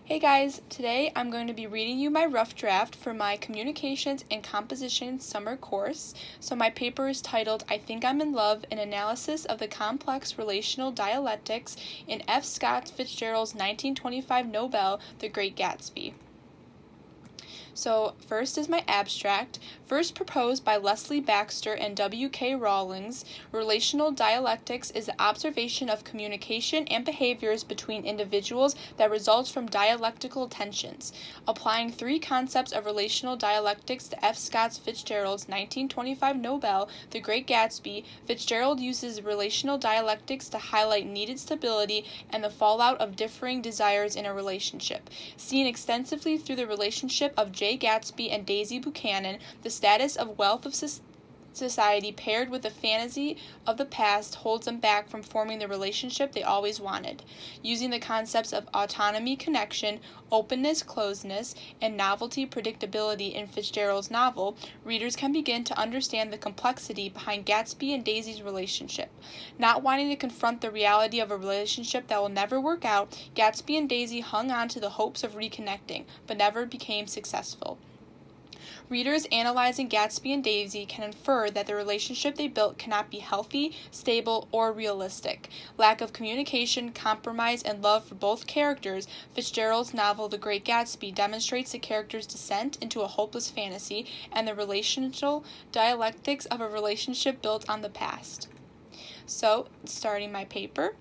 Hey guys, today I'm going to be reading you my rough draft for my Communications and Composition summer course. So my paper is titled I Think I'm in Love, an Analysis of the Complex Relational Dialectics in F. Scott Fitzgerald's 1925 Nobel, The Great Gatsby. So first is my abstract. First proposed by Leslie Baxter and W.K. Rawlings, relational dialectics is the observation of communication and behaviors between individuals that results from dialectical tensions. Applying three concepts of relational dialectics to F. Scott Fitzgerald's 1925 Nobel, The Great Gatsby, Fitzgerald uses relational dialectics to highlight needed stability and the fallout of differing desires in a relationship. Seen extensively through the relationship of J. Gatsby and Daisy Buchanan, the status of wealth of society paired with the fantasy of the past holds them back from forming the relationship they always wanted. Using the concepts of autonomy, connection, openness, closeness, and novelty, predictability in Fitzgerald's novel, readers can begin to understand the complexity behind Gatsby and Daisy's relationship. Not wanting to confront the reality of a relationship that will never work out, Gatsby and Daisy hung on to the hopes of reconnecting, but never became successful. Readers analyzing Gatsby and Daisy can infer that the relationship they built cannot be healthy, stable, or realistic. Lack of communication, compromise, and love for both characters, Fitzgerald's novel The Great Gatsby demonstrates the characters' descent into a hopeless fantasy and the relational dialectics of a relationship built on the past. So, starting my paper.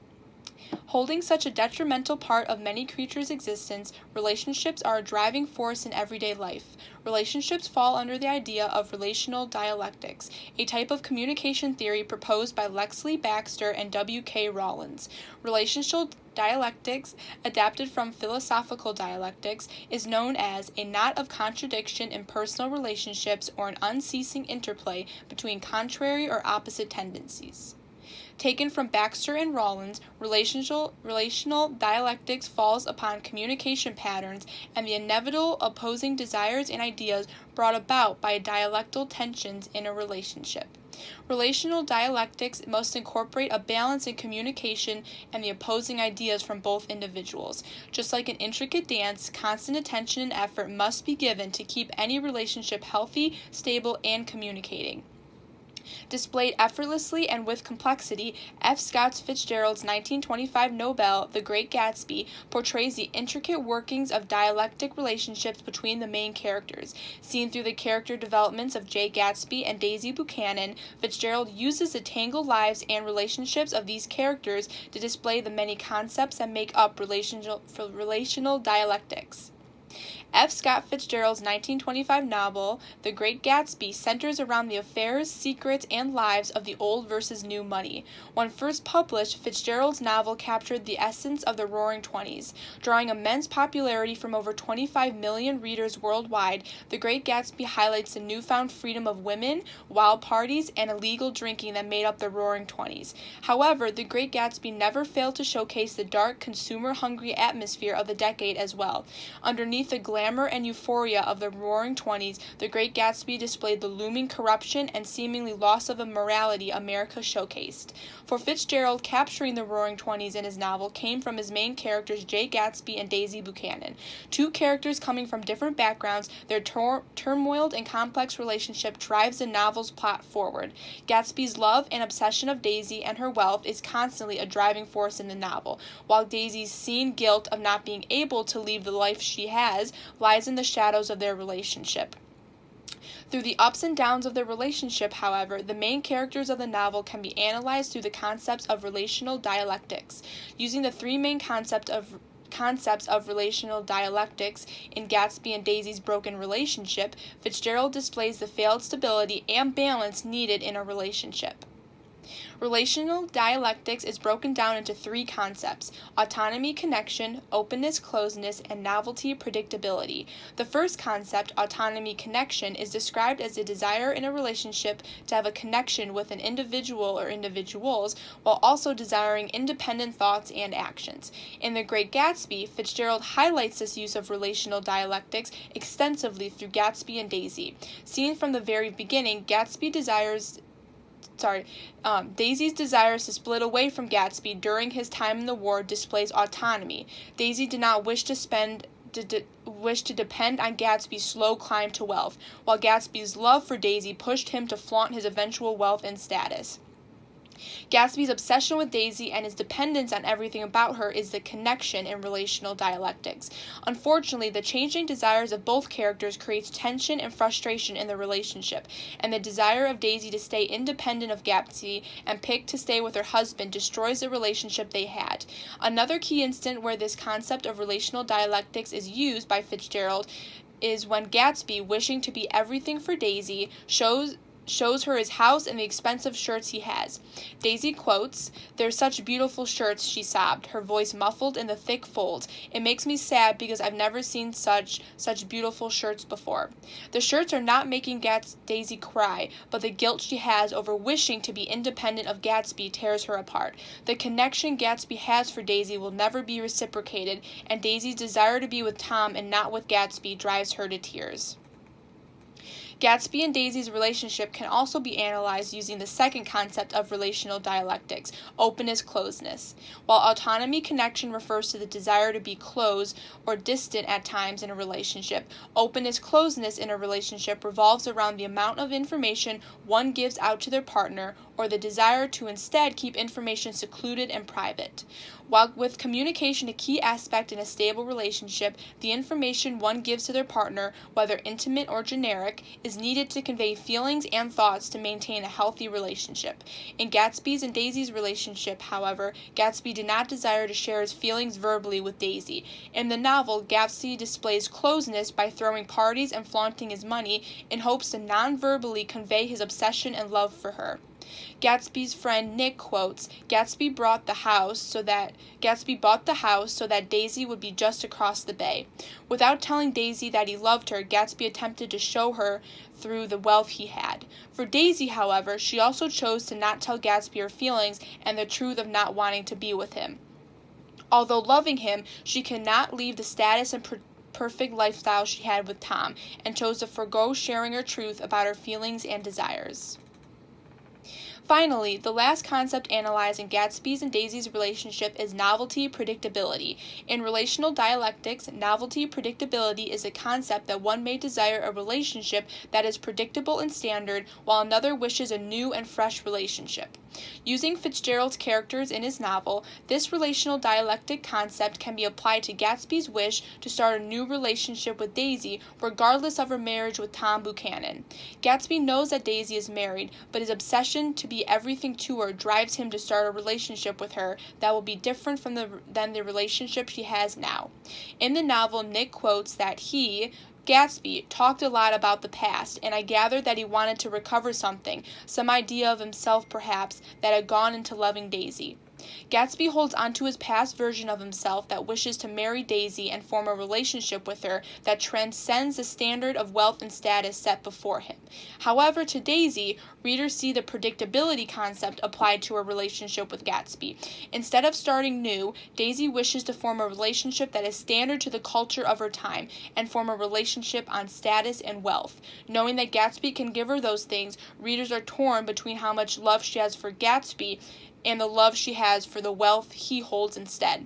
Holding such a detrimental part of many creatures' existence, relationships are a driving force in everyday life. Relationships fall under the idea of relational dialectics, a type of communication theory proposed by Leslie Baxter and W.K. Rawlings. Relational dialectics, adapted from philosophical dialectics, is known as a knot of contradiction in personal relationships or an unceasing interplay between contrary or opposite tendencies. Taken from Baxter and Rawlings, relational dialectics falls upon communication patterns and the inevitable opposing desires and ideas brought about by dialectal tensions in a relationship. Relational dialectics must incorporate a balance in communication and the opposing ideas from both individuals. Just like an intricate dance, constant attention and effort must be given to keep any relationship healthy, stable, and communicating. Displayed effortlessly and with complexity, F. Scott Fitzgerald's 1925 Nobel, The Great Gatsby, portrays the intricate workings of dialectic relationships between the main characters. Seen through the character developments of J. Gatsby and Daisy Buchanan, Fitzgerald uses the tangled lives and relationships of these characters to display the many concepts that make up relational dialectics. F. Scott Fitzgerald's 1925 novel, The Great Gatsby, centers around the affairs, secrets, and lives of the old versus new money. When first published, Fitzgerald's novel captured the essence of the Roaring Twenties. Drawing immense popularity from over 25 million readers worldwide, The Great Gatsby highlights the newfound freedom of women, wild parties, and illegal drinking that made up the Roaring Twenties. However, The Great Gatsby never failed to showcase the dark, consumer-hungry atmosphere of the decade as well. Underneath the glamour and euphoria of the Roaring Twenties, The Great Gatsby displayed the looming corruption and seemingly loss of morality America showcased. For Fitzgerald, capturing the Roaring Twenties in his novel came from his main characters J. Gatsby and Daisy Buchanan. Two characters coming from different backgrounds, their turmoiled and complex relationship drives the novel's plot forward. Gatsby's love and obsession of Daisy and her wealth is constantly a driving force in the novel, while Daisy's seen guilt of not being able to leave the life she has lies in the shadows of their relationship. Through the ups and downs of their relationship, however, the main characters of the novel can be analyzed through the concepts of relational dialectics. Using the three main concepts of relational dialectics in Gatsby and Daisy's broken relationship, Fitzgerald displays the failed stability and balance needed in a relationship. Relational dialectics is broken down into three concepts: autonomy, connection, openness, closeness, and novelty, predictability. The first concept, autonomy, connection, is described as a desire in a relationship to have a connection with an individual or individuals, while also desiring independent thoughts and actions. In The Great Gatsby, Fitzgerald highlights this use of relational dialectics extensively through Gatsby and Daisy. Seen from the very beginning, Daisy's desires to split away from Gatsby during his time in the war displays autonomy. Daisy did not wish to spend to depend on Gatsby's slow climb to wealth, while Gatsby's love for Daisy pushed him to flaunt his eventual wealth and status. Gatsby's obsession with Daisy and his dependence on everything about her is the connection in relational dialectics. Unfortunately, the changing desires of both characters creates tension and frustration in the relationship, and the desire of Daisy to stay independent of Gatsby and pick to stay with her husband destroys the relationship they had. Another key instant where this concept of relational dialectics is used by Fitzgerald is when Gatsby, wishing to be everything for Daisy, shows her his house and the expensive shirts he has. Daisy quotes, "They're such beautiful shirts," she sobbed, her voice muffled in the thick folds. "It makes me sad because I've never seen such beautiful shirts before." The shirts are not making Daisy cry, but the guilt she has over wishing to be independent of Gatsby tears her apart. The connection Gatsby has for Daisy will never be reciprocated, and Daisy's desire to be with Tom and not with Gatsby drives her to tears. Gatsby and Daisy's relationship can also be analyzed using the second concept of relational dialectics, openness-closeness. While autonomy connection refers to the desire to be close or distant at times in a relationship, openness-closeness in a relationship revolves around the amount of information one gives out to their partner or the desire to instead keep information secluded and private. While with communication a key aspect in a stable relationship, the information one gives to their partner, whether intimate or generic, is needed to convey feelings and thoughts to maintain a healthy relationship. In Gatsby's and Daisy's relationship, however, Gatsby did not desire to share his feelings verbally with Daisy. In the novel, Gatsby displays closeness by throwing parties and flaunting his money in hopes to non-verbally convey his obsession and love for her. Gatsby's friend Nick quotes, Gatsby bought the house so that Daisy would be just across the bay. Without telling Daisy that he loved her, Gatsby attempted to show her through the wealth he had. For Daisy, however, she also chose to not tell Gatsby her feelings and the truth of not wanting to be with him. Although loving him, she could not leave the status and perfect lifestyle she had with Tom, and chose to forego sharing her truth about her feelings and desires. Finally, the last concept analyzed in Gatsby's and Daisy's relationship is novelty predictability. In relational dialectics, novelty predictability is a concept that one may desire a relationship that is predictable and standard, while another wishes a new and fresh relationship. Using Fitzgerald's characters in his novel, this relational dialectic concept can be applied to Gatsby's wish to start a new relationship with Daisy, regardless of her marriage with Tom Buchanan. Gatsby knows that Daisy is married, but his obsession to be everything to her drives him to start a relationship with her that will be different than the relationship she has now. In the novel, Nick quotes that he, Gatsby, talked a lot about the past, and I gathered that he wanted to recover something, some idea of himself perhaps, that had gone into loving Daisy. Gatsby holds onto his past version of himself that wishes to marry Daisy and form a relationship with her that transcends the standard of wealth and status set before him. However, to Daisy, readers see the predictability concept applied to her relationship with Gatsby. Instead of starting new, Daisy wishes to form a relationship that is standard to the culture of her time and form a relationship on status and wealth. Knowing that Gatsby can give her those things, readers are torn between how much love she has for Gatsby and the love she has for the wealth he holds instead.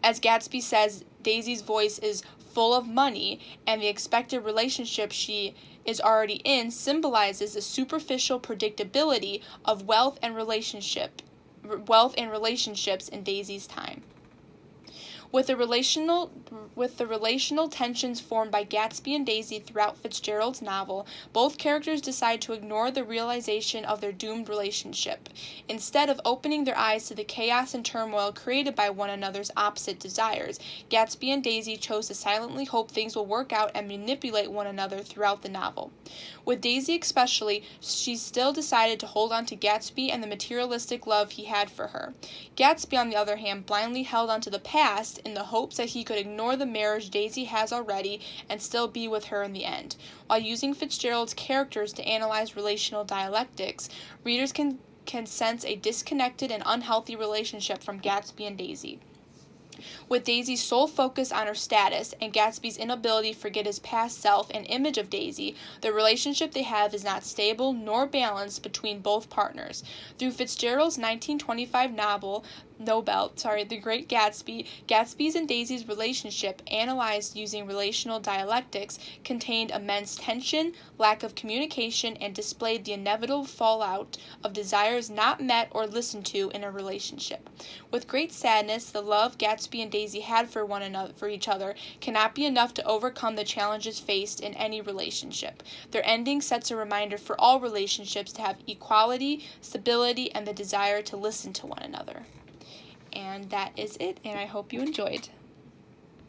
As Gatsby says, Daisy's voice is full of money, and the expected relationship she is already in symbolizes the superficial predictability of wealth and relationships in Daisy's time. With the relational tensions formed by Gatsby and Daisy throughout Fitzgerald's novel, both characters decide to ignore the realization of their doomed relationship. Instead of opening their eyes to the chaos and turmoil created by one another's opposite desires, Gatsby and Daisy chose to silently hope things will work out and manipulate one another throughout the novel. With Daisy especially, she still decided to hold on to Gatsby and the materialistic love he had for her. Gatsby, on the other hand, blindly held on to the past in the hopes that he could ignore the marriage Daisy has already and still be with her in the end. While using Fitzgerald's characters to analyze relational dialectics, readers can sense a disconnected and unhealthy relationship from Gatsby and Daisy. With Daisy's sole focus on her status and Gatsby's inability to forget his past self and image of Daisy, the relationship they have is not stable nor balanced between both partners. Through Fitzgerald's 1925 novel, The Great Gatsby, Gatsby's and Daisy's relationship, analyzed using relational dialectics, contained immense tension, lack of communication, and displayed the inevitable fallout of desires not met or listened to in a relationship. With great sadness, the love Gatsby and Daisy had for each other cannot be enough to overcome the challenges faced in any relationship. Their ending sets a reminder for all relationships to have equality, stability, and the desire to listen to one another. And that is it, and I hope you enjoyed.